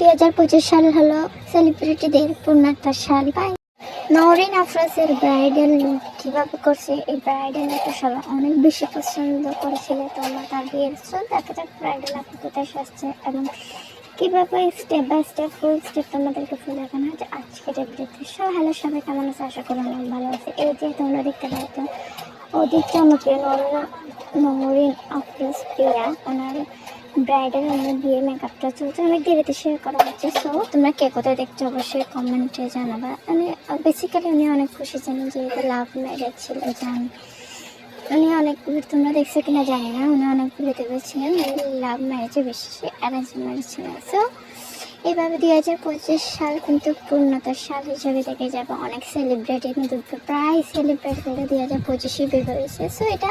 2025 সাল হলো সেলিব্রিটিদের পূর্ণাত্মার সাল। নওরিন আফরোজের ব্রাইডাল লুক কীভাবে করছে, এই ব্রাইডাল লুকটা সবাই অনেক বেশি পছন্দ করেছিল। তোমরা তার বিয়ের চল দেখা যাক ব্রাইডাল আপু কোথায় সাজছে এবং কীভাবে step by step full step তোমাদেরকে ফুল দেখানো হচ্ছে আজকের ভিডিওতে। হ্যালো সবাই, কেমন আছে? আশা করি অনেক ভালো আছে। এই যে তোমরা দেখতে পাচ্ছ অধিক চমৎকার নওরিন আফরোজ প্রিয়া, ওনার ব্রাইডাল বিয়ে মেকআপটা চলছে, অনেক দেরিতে শেয়ার করা হচ্ছে। সো তোমরা কে কোথায় দেখছো অবশ্যই কমেন্টে জানাবা। বেসিক্যালি উনি অনেক খুশি ছিলেন যে এটা লাভ ম্যারেজ ছিল, জানি উনি অনেক, তোমরা দেখছো কিনা জানি না, উনি অনেক ভিডিওতে বলছিলেন লাভ ম্যারেজে বেশি অ্যারেঞ্জ ম্যারেজ ছিল। সো এইভাবে 2025 সাল কিন্তু পূর্ণতার সাল হিসেবে থেকে যাবে। অনেক সেলিব্রিটি কিন্তু প্রায় সেলিব্রিটিগুলো 2025 বিয়ে হয়েছে। সো এটা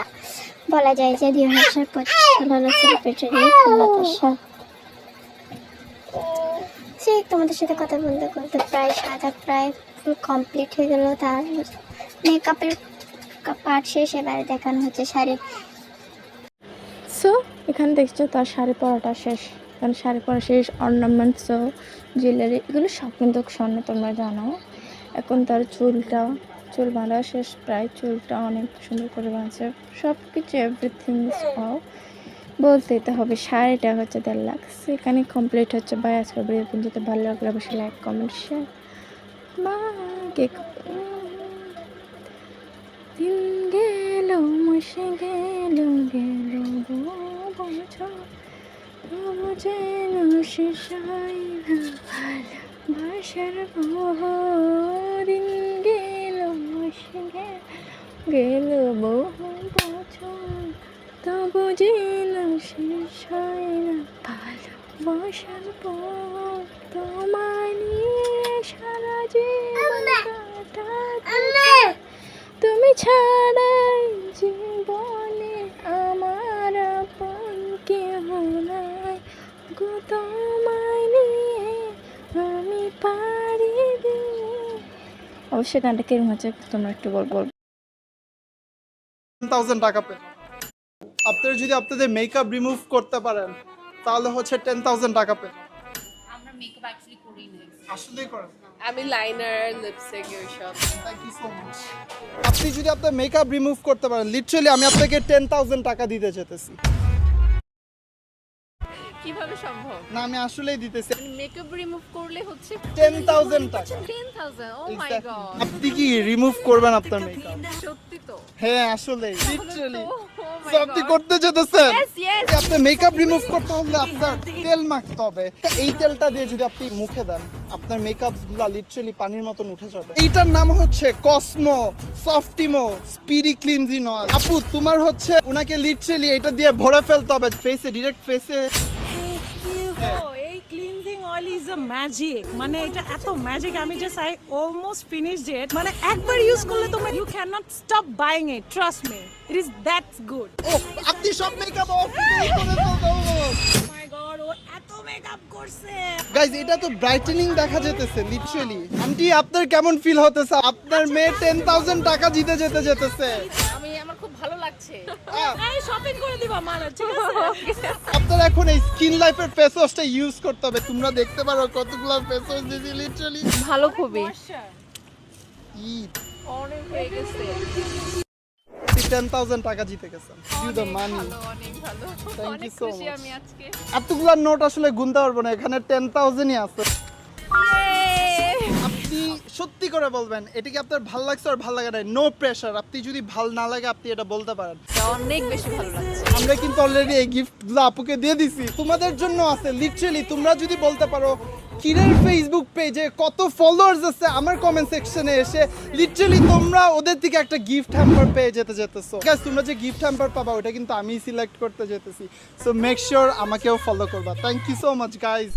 বলা যায় যে 2025 সাল হলো সেলিব্রিটির পূর্ণতার সাল। সে তোমাদের সাথে কথা বলতে বলতে প্রায় সাজা প্রায় ফুল কমপ্লিট হয়ে গেল। তার মেকআপের পার্ট শেষ, এবারে দেখানো হচ্ছে শাড়ি। সো এখানে দেখছো তার শাড়ি পরাটা শেষ, কারণ শাড়ি পরা শেষ, অর্নামেন্টস জুয়েলারি এগুলো সব কিন্তু স্বর্ণ, তোমরা জানো। এখন তার চুল বাঁধা শেষ, প্রায় চুলটা অনেক সুন্দর করে বাঁধছে, সব কিছু এভরিথিং বলতেই তো হবে। শাড়িটা হচ্ছে 1.5 লাখ। এখানে কমপ্লিট হচ্ছে। বাই, আজকের ভিডিও পর্যন্ত ভালো লাগলে অবশ্যই লাইক কমেন্ট শেয়ার। দিন গেল মুছে গেল বছর, যেন শেষ হয় না ভালোবাসার দিন গেল মুছে গেল বহু বছর, তবু যেন শেষ হয় না ভালোবাসার পর, তোমায় নিয়ে সারা জীবন কাটাতে, তুমি ছাড়াই জীবনে আমার আপন কেহ নাই গো, তোমায় নিয়ে আমি পারিনি। অবশ্যই গানটা কেমন হচ্ছে তোমরা একটু বলবো। 10,000 টাকা পেন। আপনারা যদি আপনাদের মেকআপ রিমুভ করতে পারেন তাহলে হচ্ছে 10,000 টাকা পেন। আমরা মেকআপ অ্যাকচুয়ালি করি না, আসলেই করেন? আমি লাইনার লিপস্টিক এইসব। Thank you so much. আপনি যদি আপনার মেকআপ রিমুভ করতে পারেন, লিটারালি আমি আপনাকে 10,000 টাকা দিতে যেতেছি। কিভাবে সম্ভব? না, আমি আসলেই দিতেছি। মেকআপ রিমুভ করলে হচ্ছে 10,000 টাকা। 10,000। ও মাই গড, আপনি কি রিমুভ করবেন আপনার মেকআপ? সত্যি তো? হ্যাঁ আসলেই, লিটারালি। Oh my সো আপনি God. করতে যেতেছেন? Yes, yes. আপনার মেকআপ রিমুভ করতে হলে আপনার তেল মাখতে হবে। এই তেলটা দিয়ে যদি আপনি মুখে দেন, আপনার মেকআপ গুলা লিটারালি পানির মতন উঠে যাবে। এইটার নাম হচ্ছে কসমো সফটিমো স্পিডি ক্লিনজিং অয়েল। আপু তোমার হচ্ছে ওনাকে লিটারালি এটা দিয়ে ভরে ফেলতে হবে ফেসে, ডিরেক্ট ফেসে। এই cleansing oil is a magic, মানে এটা এত ম্যাজিক, আমি just I almost finished it. মানে একবার ইউজ করলে তুমি you can not stop buying it, trust me, it is that's good. ও আপনি সব মেকআপ অফ করে ফেলতে। মাই গড, ও এত মেকআপ করছে। গাইস এটা তো ব্রাইটেনিং দেখা যেতেছে লিটারালি। আন্টি আপনার কেমন ফিল হতেছে? আপনার মেয়ে 10,000 টাকা জিতে যেতেছে। আমার খুব ভালো লাগছে। এই শপিং করে দিবা মানে, ঠিক আছে? আপনার এখন এই স্কিন লাইফের ফেস ওয়াশটা ইউজ করতে হবে। তোমরা দেখতে পারো কতগুলো ফেস ওয়াশ দিয়েছি লিটারালি। ভালো খুবই, ঈদ অনেক হয়ে গেছে। 10,000 টাকা জিতে গেছেন। You the money. অনেক ভালো, Thank অনেক you so খুশি much. আমি আজকে। এতগুলো নোট আসলে গুনতে পারবো না, এখানে 10,000ই আছে। আপনি সত্যি করে বলবেন এটা কি আপনার ভালো লাগছে আর ভালো লাগে না? নো প্রেশার, আপনি যদি ভালো না লাগে আপনি এটা বলতে পারেন। অনেক বেশি ভালো লাগছে। আমরা কিন্তু অলরেডি এই গিফটগুলো আপুকে দিয়ে দিছি, তোমাদের জন্য আছে লিটারালি। তোমরা যদি বলতে পারো কিরের ফেসবুক পেজে কত ফলোয়ার্স আছে, আমার কমেন্ট সেকশনে এসে লিটারালি তোমরা ওদের থেকে একটা গিফট হ্যাম্পার পেয়ে যেতেছো। গাইস তোমরা যে গিফট হ্যাম্পার পাবা ওটা কিন্তু আমি সিলেক্ট করতে যেতেছি। সো মেক শিওর আমাকেও ফলো করবা। Thank you so much guys.